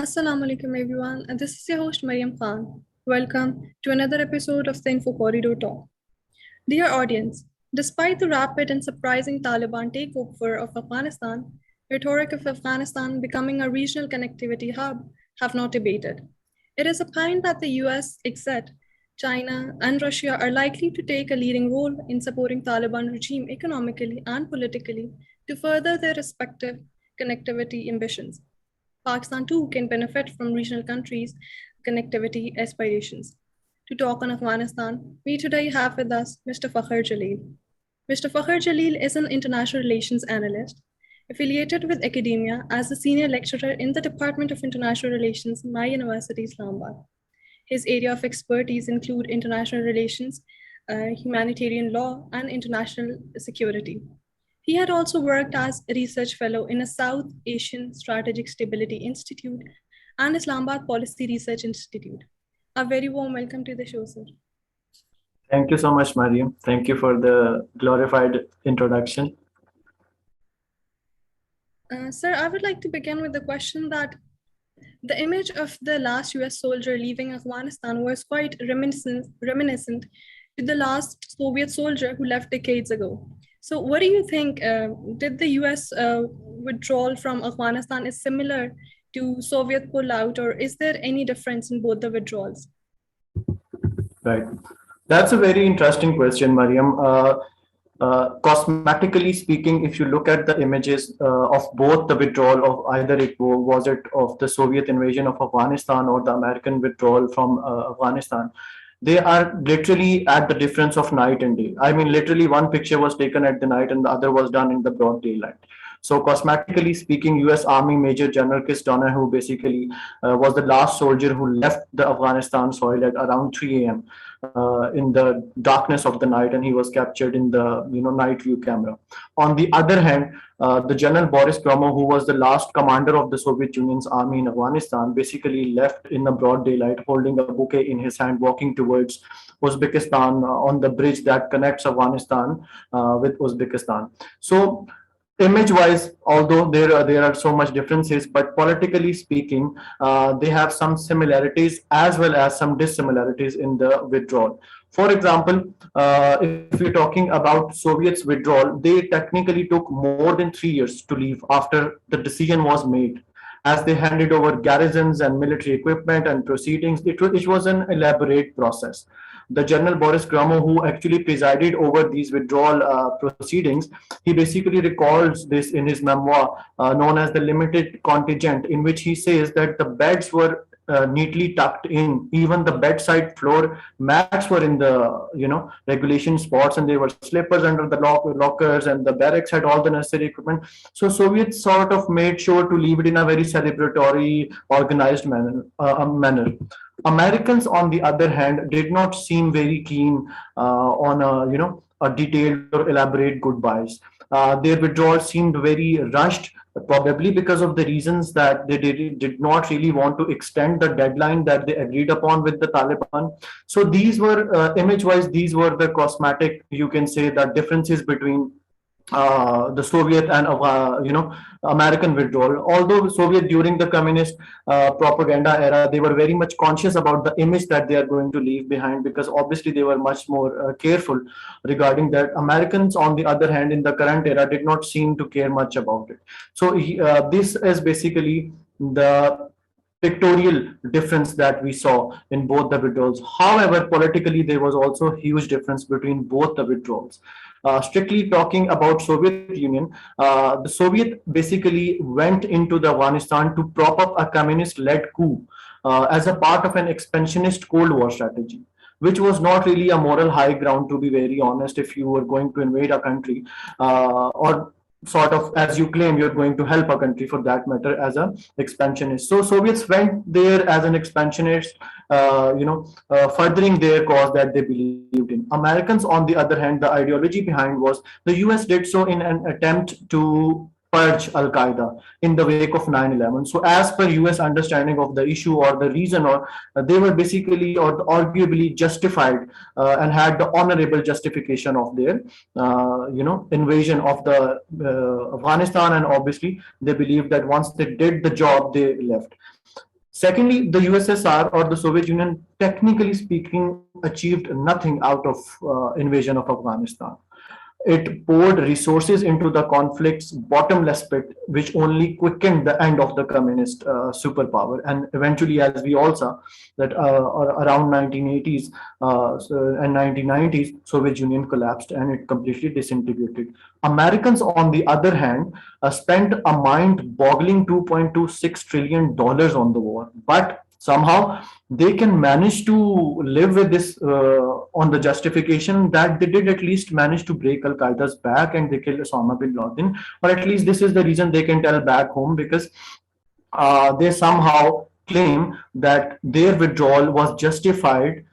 Assalamu alaikum everyone, and this is your host Maryam Khan. Welcome to another episode of the Info Corridor Talk. Dear audience, despite the rapid and surprising Taliban takeover of Afghanistan, rhetoric of Afghanistan becoming a regional connectivity hub have not abated. It is apparent that the US, except China, and Russia are likely to take a leading role in supporting Taliban regime economically and politically to further their respective connectivity ambitions. Pakistan too can benefit from regional countries' connectivity aspirations. To talk on Afghanistan, we today have with us Mr. Fakhar Jalil. Mr. Fakhar Jalil is an international relations analyst affiliated with academia as a senior lecturer in the Department of International Relations, My University, Islamabad. His area of expertise include international relations, humanitarian law, and international security. He had also worked as a research fellow in a South Asian Strategic Stability Institute and Islamabad Policy Research Institute. A very warm welcome to the show, sir. Thank you so much, Mariam. Thank you for the glorified introduction. Sir, I would like to begin with the question that the image of the last US soldier leaving Afghanistan was quite reminiscent to the last Soviet soldier who left decades ago. So, what do you think? Did the US withdrawal from Afghanistan is similar to Soviet pullout, or is there any difference in both the withdrawals? Right. That's a very interesting question, Mariam. Cosmetically speaking, if you look at the images of both the withdrawal of either was it of the Soviet invasion of Afghanistan or the American withdrawal from Afghanistan, they are literally at the difference of night and day. I mean, literally one picture was taken at the night and the other was done in the broad daylight. So cosmetically speaking, U.S. Army Major General Chris Donner, who basically was the last soldier who left the Afghanistan soil at around 3 a.m. In the darkness of the night, and he was captured in the night view camera. On the other hand, the General Boris Gromov, who was the last commander of the Soviet Union's army in Afghanistan, basically left in the broad daylight, holding a bouquet in his hand, walking towards Uzbekistan on the bridge that connects Afghanistan with Uzbekistan. So image wise, although there are so much differences, but politically speaking, they have some similarities as well as some dissimilarities in the withdrawal. For example, if you're talking about Soviets withdrawal, they technically took more than 3 years to leave after the decision was made, as they handed over garrisons and military equipment and proceedings. It was an elaborate process. The General Boris Gromov, who actually presided over these withdrawal proceedings, he basically recalls this in his memoir known as The Limited Contingent, in which he says that the beds were neatly tucked in. Even the bedside floor mats were in the regulation spots, and there were slippers under the lockers, and the barracks had all the necessary equipment. So Soviets sort of made sure to leave it in a very celebratory, organized manner. Americans, on the other hand, did not seem very keen on a detailed or elaborate goodbyes. Their withdrawal seemed very rushed, probably because of the reasons that they did not really want to extend the deadline that they agreed upon with the Taliban. So these were image-wise, these were the cosmetic, you can say, the differences between the Soviet and American withdrawal. Although Soviet during the communist propaganda era, they were very much conscious about the image that they are going to leave behind, because obviously they were much more careful regarding that. Americans, on the other hand, in the current era, did not seem to care much about it. So this is basically the pictorial difference that we saw in both the withdrawals. However, politically, there was also a huge difference between both the withdrawals. Strictly talking about Soviet Union, the Soviet basically went into the Afghanistan to prop up a communist-led coup as a part of an expansionist Cold War strategy, which was not really a moral high ground, to be very honest. If you were going to invade a country, or sort of, as you claim, you're going to help a country for that matter as a expansionist. So Soviets went there as an expansionist, furthering their cause that they believed in. Americans, on the other hand, the ideology behind was the US did so in an attempt to purge Al Qaeda in the wake of 9/11. So, as per US understanding of the issue or the reason, or they were basically or arguably justified and had the honorable justification of their, invasion of the Afghanistan, and obviously they believed that once they did the job, they left. Secondly, the USSR or the Soviet Union, technically speaking, achieved nothing out of invasion of Afghanistan. It poured resources into the conflict's bottomless pit, which only quickened the end of the communist superpower. And eventually, as we all saw, that around 1980s and 1990s, Soviet Union collapsed and it completely disintegrated. Americans, on the other hand, spent a mind-boggling $2.26 trillion on the war, but somehow they can manage to live with this on the justification that they did at least manage to break Al Qaeda's back and they killed Osama bin Laden, or at least this is the reason they can tell back home, because they somehow claim that their withdrawal was justified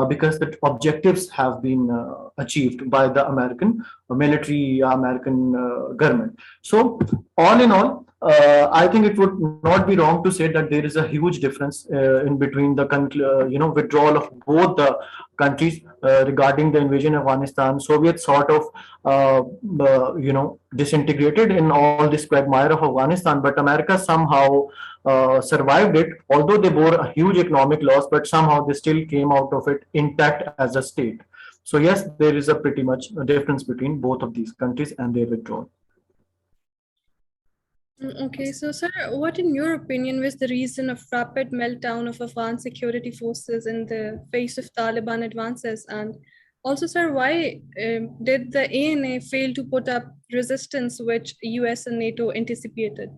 because the objectives have been achieved by the American military, American government. So, all in all, I think it would not be wrong to say that there is a huge difference in between the withdrawal of both the countries regarding the invasion of Afghanistan. Soviet sort of disintegrated in all this quagmire of Afghanistan, but America somehow survived it, although they bore a huge economic loss, but somehow they still came out of it intact as a state. So yes, there is a pretty much a difference between both of these countries and their withdrawal. Okay, so sir, what in your opinion was the reason of rapid meltdown of Afghan security forces in the face of Taliban advances? And also, sir, why did the ANA fail to put up resistance which US and NATO anticipated?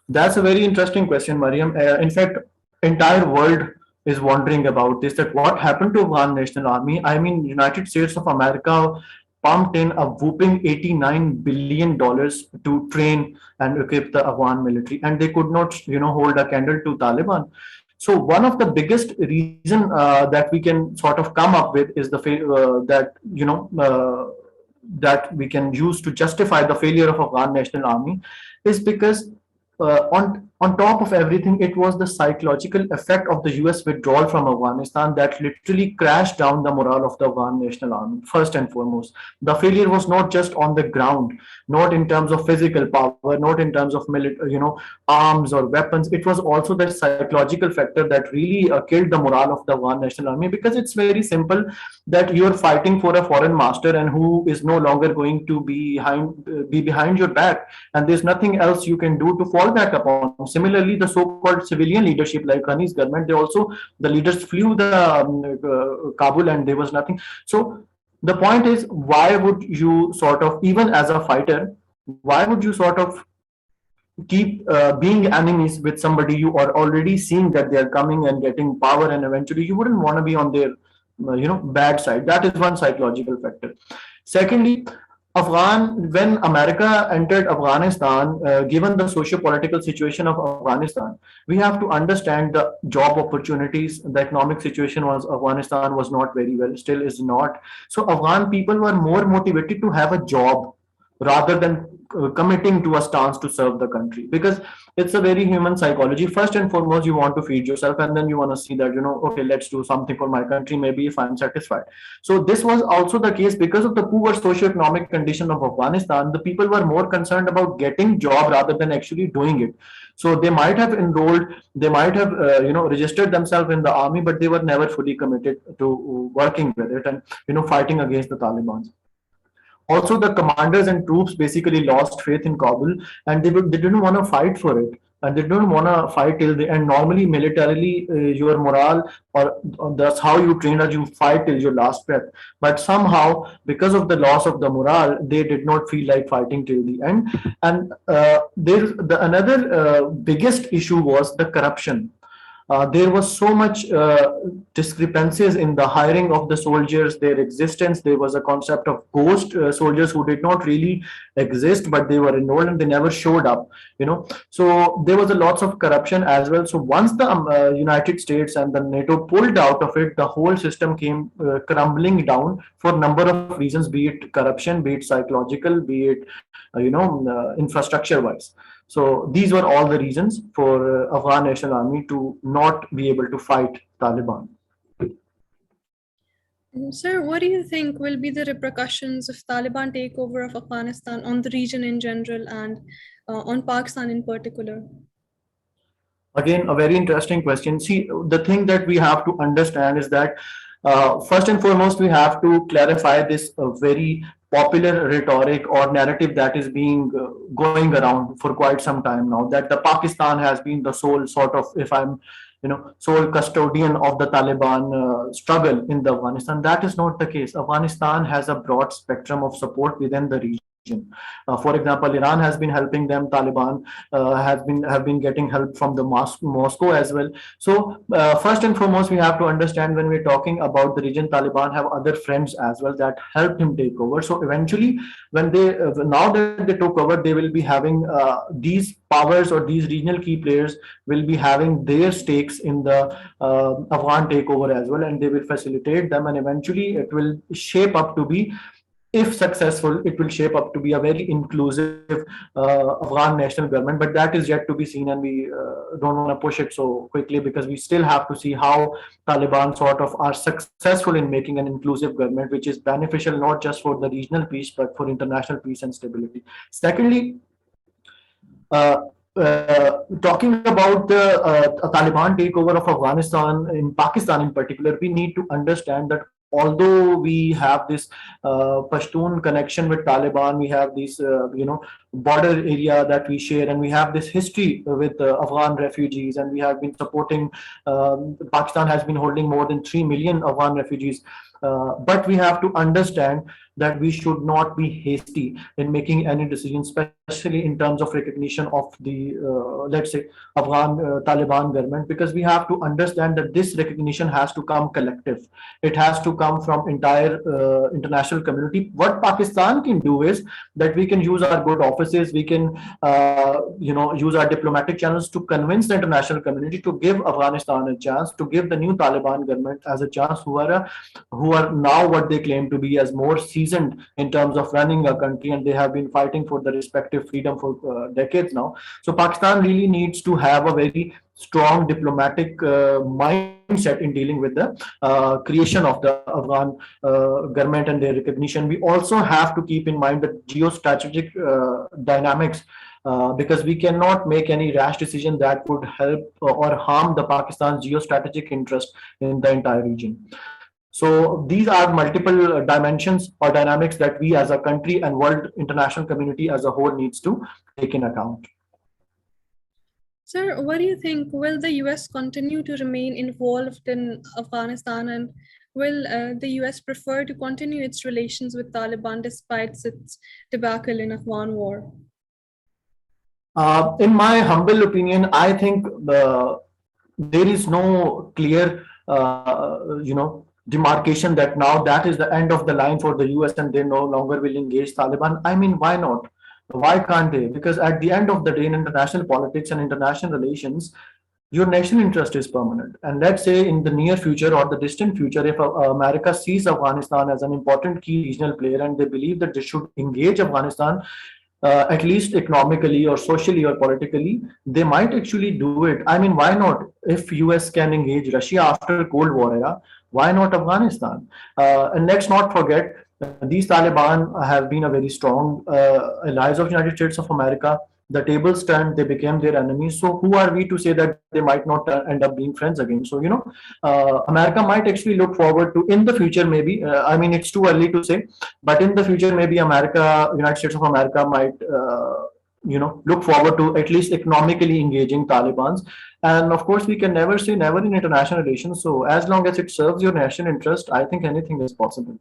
That's a very interesting question, Mariam. In fact, entire world is wondering about this, that what happened to Afghan National Army. I mean, United States of America pumped in a whooping $89 billion to train and equip the Afghan military, and they could not, hold a candle to Taliban. So one of the biggest reason that we can sort of come up with is the that we can use to justify the failure of Afghan National Army is because on top of everything, it was the psychological effect of the US withdrawal from Afghanistan that literally crashed down the morale of the Afghan National Army. First and foremost, the failure was not just on the ground, not in terms of physical power, not in terms of arms or weapons. It was also the psychological factor that really killed the morale of the Afghan National Army, because it's very simple that you're fighting for a foreign master and who is no longer going to be behind your back, and there's nothing else you can do to fall back upon. Similarly, the so-called civilian leadership like Ghani's government, the leaders flew the Kabul and there was nothing. So the point is, why would you sort of, even as a fighter, why would you sort of keep being enemies with somebody you are already seeing that they are coming and getting power, and eventually you wouldn't want to be on their bad side. That is one psychological factor. Secondly, when America entered Afghanistan, given the socio-political situation of Afghanistan, we have to understand the job opportunities. The economic situation was Afghanistan was not very well, still is not. So Afghan people were more motivated to have a job rather than committing to a stance to serve the country, because it's a very human psychology. First and foremost, you want to feed yourself, and then you want to see that, okay, let's do something for my country, maybe if I'm satisfied. So this was also the case because of the poor socio-economic condition of Afghanistan. The people were more concerned about getting job rather than actually doing it. So they might have enrolled, they might have registered themselves in the army, but they were never fully committed to working with it and fighting against the Taliban. Also, the commanders and troops basically lost faith in Kabul, and they didn't want to fight for it, and they didn't want to fight till the end. Normally, militarily, your morale, or that's how you train, or you fight till your last breath. But somehow, because of the loss of the morale, they did not feel like fighting till the end. And another biggest issue was the corruption. There was so much discrepancies in the hiring of the soldiers, their existence. There was a concept of ghost soldiers who did not really exist, but they were enrolled and they never showed up. So there was a lots of corruption as well. So once the United States and the NATO pulled out of it, the whole system came crumbling down for a number of reasons, be it corruption, be it psychological, be it infrastructure wise. So these were all the reasons for Afghan National Army to not be able to fight Taliban. Sir, what do you think will be the repercussions of Taliban takeover of Afghanistan on the region in general and on Pakistan in particular? Again, a very interesting question. See, the thing that we have to understand is that first and foremost, we have to clarify this very popular rhetoric or narrative that is being going around for quite some time now, that the Pakistan has been the sole sort of, if I'm sole custodian of the Taliban struggle in the Afghanistan. That is not the case. Afghanistan has a broad spectrum of support within the region. For example, Iran has been helping them. Taliban have been getting help from the Moscow as well. So first and foremost, we have to understand when we're talking about the region, Taliban have other friends as well that helped him take over. So eventually, when they now that they took over, they will be having these powers, or these regional key players will be having their stakes in the Afghan takeover as well, and they will facilitate them, and eventually it will shape up to be, if successful, it will shape up to be a very inclusive Afghan national government. But that is yet to be seen, and we don't want to push it so quickly because we still have to see how Taliban sort of are successful in making an inclusive government, which is beneficial not just for the regional peace but for international peace and stability. Secondly, talking about the Taliban takeover of Afghanistan in Pakistan in particular, we need to understand that although we have this Pashtun connection with Taliban, we have this border area that we share, and we have this history with Afghan refugees, and we have been supporting. Pakistan has been holding more than 3 million Afghan refugees. But we have to understand that we should not be hasty in making any decisions, especially in terms of recognition of the, let's say, Afghan Taliban government, because we have to understand that this recognition has to come collective. It has to come from entire international community. What Pakistan can do is that we can use our good offices, we can, use our diplomatic channels to convince the international community to give Afghanistan a chance, to give the new Taliban government as a chance, who are now what they claim to be as more seasoned in terms of running a country, and they have been fighting for the respective freedom for decades now. So Pakistan really needs to have a very strong diplomatic mindset in dealing with the creation of the Afghan government and their recognition. We also have to keep in mind the geostrategic dynamics, because we cannot make any rash decision that would help or harm the Pakistan's geostrategic interest in the entire region. So these are multiple dimensions or dynamics that we as a country and world international community as a whole needs to take in account. Sir, what do you think? Will the US continue to remain involved in Afghanistan, and will the US prefer to continue its relations with Taliban despite its debacle in Afghan war? In my humble opinion, I think there is no clear, demarcation that now that is the end of the line for the US and they no longer will engage Taliban. I mean, why not? Why can't they? Because at the end of the day, in international politics and international relations, your national interest is permanent. And let's say in the near future or the distant future, if America sees Afghanistan as an important key regional player and they believe that they should engage Afghanistan, at least economically or socially or politically, they might actually do it. I mean, why not? If US can engage Russia after Cold War era, why not Afghanistan? And let's not forget, these Taliban have been a very strong allies of United States of America. The tables turned, they became their enemies. So who are we to say that they might not end up being friends again? So, America might actually look forward to, in the future, maybe, I mean, it's too early to say, but in the future, maybe United States of America might, look forward to at least economically engaging Taliban's. And of course, we can never say never in international relations. So as long as it serves your national interest, I think anything is possible.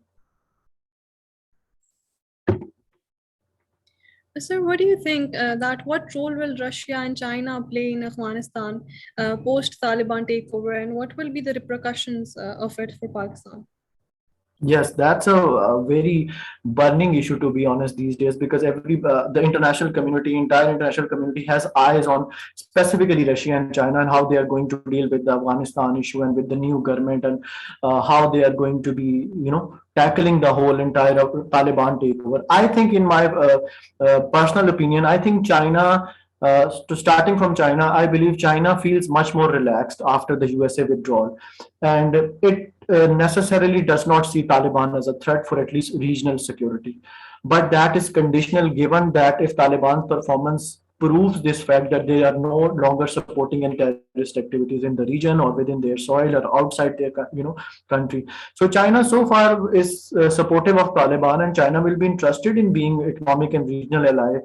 Sir, what do you think that what role will Russia and China play in Afghanistan post Taliban takeover, and what will be the repercussions of it for Pakistan? Yes, that's a very burning issue, to be honest, these days, because the international community, entire international community, has eyes on specifically Russia and China and how they are going to deal with the Afghanistan issue and with the new government, and how they are going to be, tackling the whole entire Taliban takeover. I think, in my personal opinion, I think China. Starting from China, I believe China feels much more relaxed after the USA withdrawal, and it necessarily does not see Taliban as a threat for at least regional security. But that is conditional, given that if Taliban's performance proves this fact that they are no longer supporting any terrorist activities in the region or within their soil or outside their country. So China so far is supportive of Taliban, and China will be interested in being economic and regional ally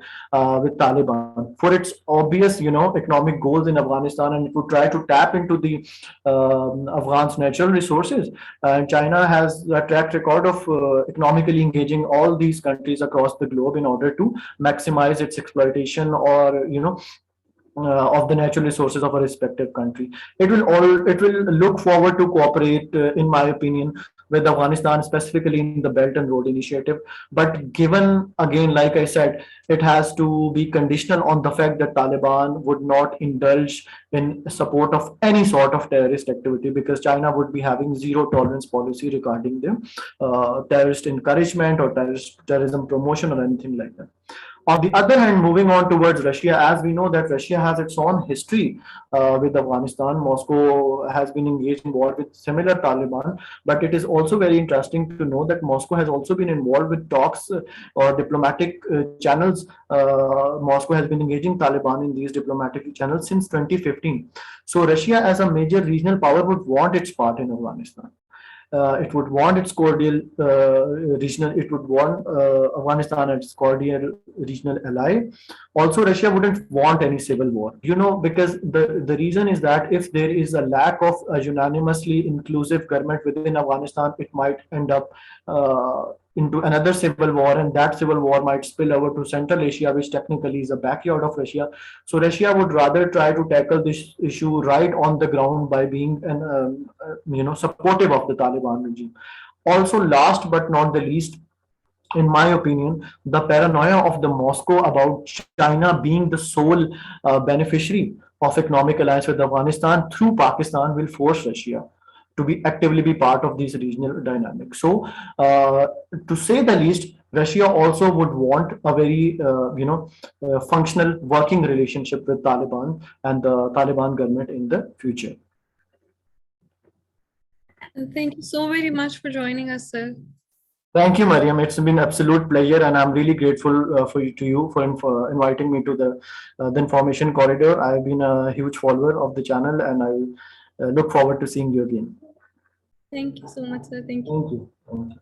with Taliban for its obvious economic goals in Afghanistan, and it would try to tap into the Afghan's natural resources. And China has a track record of economically engaging all these countries across the globe in order to maximize its exploitation, or of the natural resources of a respective country. It will look forward to cooperate, in my opinion, with Afghanistan, specifically in the Belt and Road Initiative. But given, again, like I said, it has to be conditional on the fact that Taliban would not indulge in support of any sort of terrorist activity, because China would be having zero tolerance policy regarding the terrorist encouragement or terrorism promotion or anything like that. On the other hand, moving on towards Russia, as we know that Russia has its own history with Afghanistan. Moscow has been engaged in war with similar Taliban, but it is also very interesting to know that Moscow has also been involved with talks or diplomatic channels. Moscow has been engaging Taliban in these diplomatic channels since 2015. So Russia, as a major regional power, would want its part in Afghanistan. It would want its cordial regional, it would want Afghanistan as its cordial regional ally. Also, Russia wouldn't want any civil war, because the reason is that if there is a lack of a unanimously inclusive government within Afghanistan, it might end up into another civil war, and that civil war might spill over to Central Asia, which technically is a backyard of Russia. So Russia would rather try to tackle this issue right on the ground by being supportive of the Taliban regime. Also, last but not the least, in my opinion, the paranoia of the Moscow about China being the sole beneficiary of economic alliance with Afghanistan through Pakistan will force Russia to be actively be part of these regional dynamics. So, to say the least, Russia also would want a very, functional working relationship with Taliban and the Taliban government in the future. Thank you so very much for joining us, sir. Thank you, Mariam. It's been an absolute pleasure, and I'm really grateful for inviting me to the Information Corridor. I've been a huge follower of the channel, and I look forward to seeing you again. Thank you so much, sir. Thank you. Thank you. Thank you.